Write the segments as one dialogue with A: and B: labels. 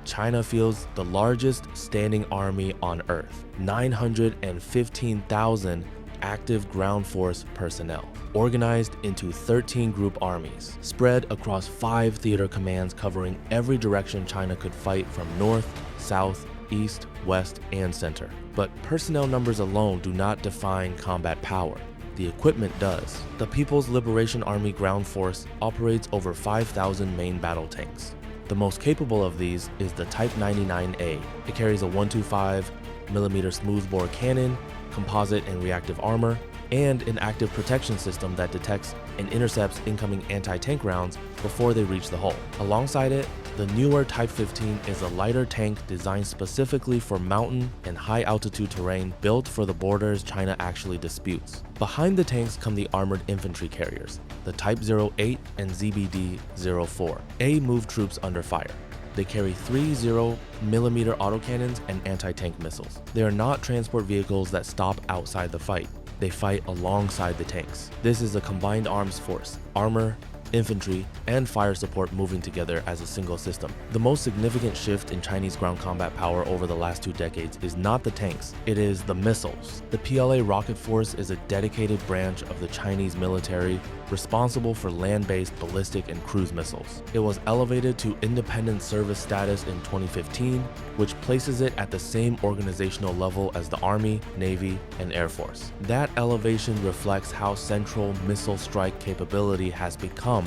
A: China fields the largest standing army on Earth, 915,000 active ground force personnel, organized into 13 group armies, spread across 5 theater commands covering every direction China could fight from north, south, east, west, and center. But personnel numbers alone do not define combat power. The equipment does. The People's Liberation Army ground force operates over 5,000 main battle tanks. The most capable of these is the Type 99A. It carries a 125mm smoothbore cannon, composite and reactive armor, and an active protection system that detects and intercepts incoming anti-tank rounds before they reach the hull. Alongside it, the newer Type 15 is a lighter tank designed specifically for mountain and high-altitude terrain built for the borders China actually disputes. Behind the tanks come the armored infantry carriers, the Type 08 and ZBD-04. A move troops under fire. They carry 3 0mm autocannons and anti-tank missiles. They are not transport vehicles that stop outside the fight. They fight alongside the tanks. This is a combined arms force, armor, infantry, and fire support moving together as a single system. The most significant shift in Chinese ground combat power over the last 2 decades is not the tanks, it is the missiles. The PLA rocket force is a dedicated branch of the Chinese military responsible for land-based ballistic and cruise missiles. It was elevated to independent service status in 2015, which places it at the same organizational level as the Army, Navy, and Air Force. That elevation reflects how central missile strike capability has become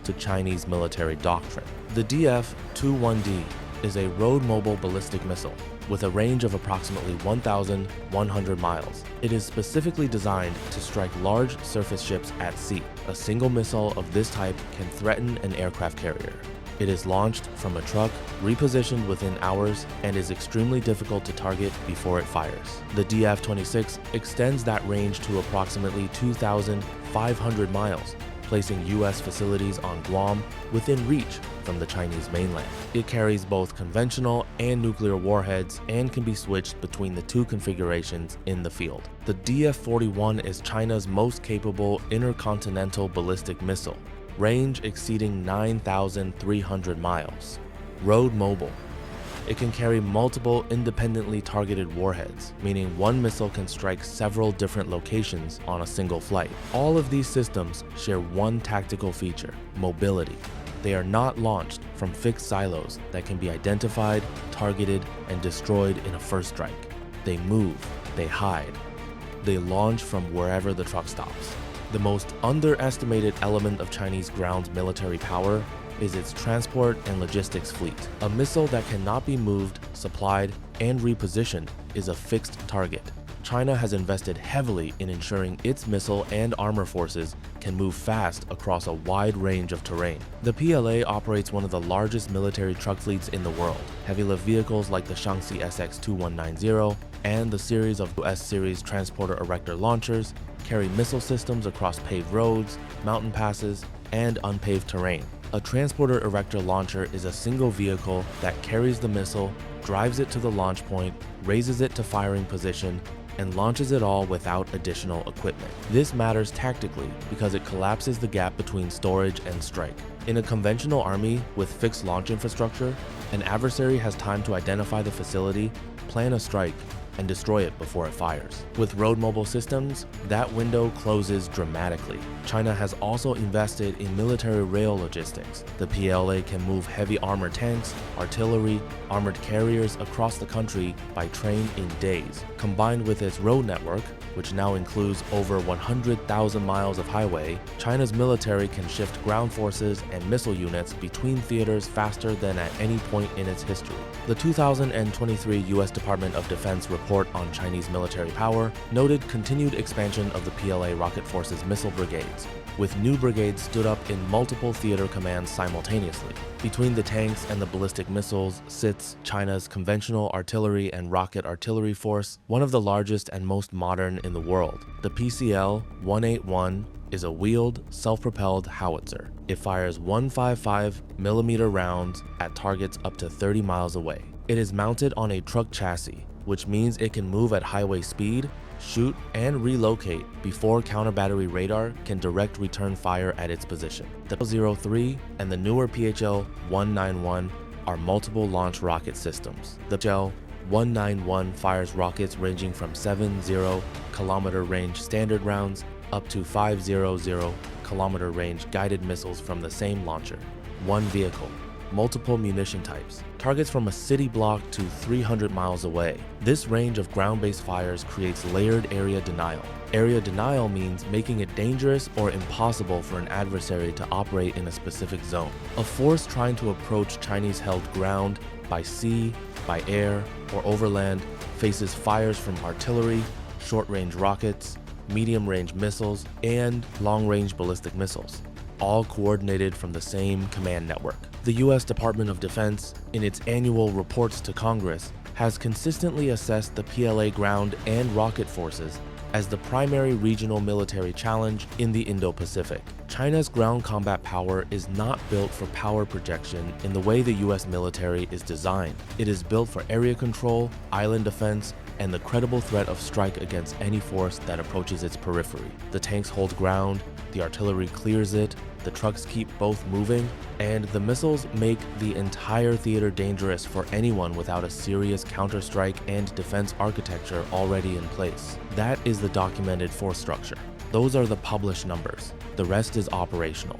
A: to Chinese military doctrine. The DF-21D is a road-mobile ballistic missile with a range of approximately 1,100 miles. It is specifically designed to strike large surface ships at sea. A single missile of this type can threaten an aircraft carrier. It is launched from a truck, repositioned within hours, and is extremely difficult to target before it fires. The DF-26 extends that range to approximately 2,500 miles, placing U.S. facilities on Guam within reach from the Chinese mainland. It carries both conventional and nuclear warheads and can be switched between the 2 configurations in the field. The DF-41 is China's most capable intercontinental ballistic missile, range exceeding 9,300 miles. Road mobile. It can carry multiple independently targeted warheads, meaning one missile can strike several different locations on a single flight. All of these systems share one tactical feature: mobility. They are not launched from fixed silos that can be identified, targeted, and destroyed in a first strike. They move, they hide, they launch from wherever the truck stops. The most underestimated element of Chinese ground military power is its transport and logistics fleet. A missile that cannot be moved, supplied, and repositioned is a fixed target. China has invested heavily in ensuring its missile and armor forces can move fast across a wide range of terrain. The PLA operates one of the largest military truck fleets in the world. Heavy-lift vehicles like the Shaanxi SX-2190 and the series of S-series transporter erector launchers carry missile systems across paved roads, mountain passes, and unpaved terrain. A transporter erector launcher is a single vehicle that carries the missile, drives it to the launch point, raises it to firing position, and launches it all without additional equipment. This matters tactically because it collapses the gap between storage and strike. In a conventional army with fixed launch infrastructure, an adversary has time to identify the facility, plan a strike, and destroy it before it fires. With road mobile systems, that window closes dramatically. China has also invested in military rail logistics. The PLA can move heavy armored tanks, artillery, armored carriers across the country by train in days. Combined with its road network, which now includes over 100,000 miles of highway, China's military can shift ground forces and missile units between theaters faster than at any point in its history. The 2023 U.S. Department of Defense report on Chinese military power noted continued expansion of the PLA rocket force's missile brigades, with new brigades stood up in multiple theater commands simultaneously. Between the tanks and the ballistic missiles sits China's conventional artillery and rocket artillery force, one of the largest and most modern in the world. The PCL-181 is a wheeled, self-propelled howitzer. It fires 155mm rounds at targets up to 30 miles away. It is mounted on a truck chassis, which means it can move at highway speed, shoot, and relocate before counter-battery radar can direct return fire at its position. The PL-03 and the newer PHL-191 are multiple launch rocket systems. The Shell 191 fires rockets ranging from 70-kilometer range standard rounds up to 500-kilometer range guided missiles from the same launcher. One vehicle, multiple munition types, targets from a city block to 300 miles away. This range of ground-based fires creates layered area denial. Area denial means making it dangerous or impossible for an adversary to operate in a specific zone. A force trying to approach Chinese-held ground by sea, by air, or overland faces fires from artillery, short-range rockets, medium-range missiles, and long-range ballistic missiles, all coordinated from the same command network. The U.S. Department of Defense, in its annual reports to Congress, has consistently assessed the PLA ground and rocket forces as the primary regional military challenge in the Indo-Pacific. China's ground combat power is not built for power projection in the way the US military is designed. It is built for area control, island defense, and the credible threat of strike against any force that approaches its periphery. The tanks hold ground, the artillery clears it, the trucks keep both moving, and the missiles make the entire theater dangerous for anyone without a serious counter-strike and defense architecture already in place. That is the documented force structure. Those are the published numbers. The rest is operational.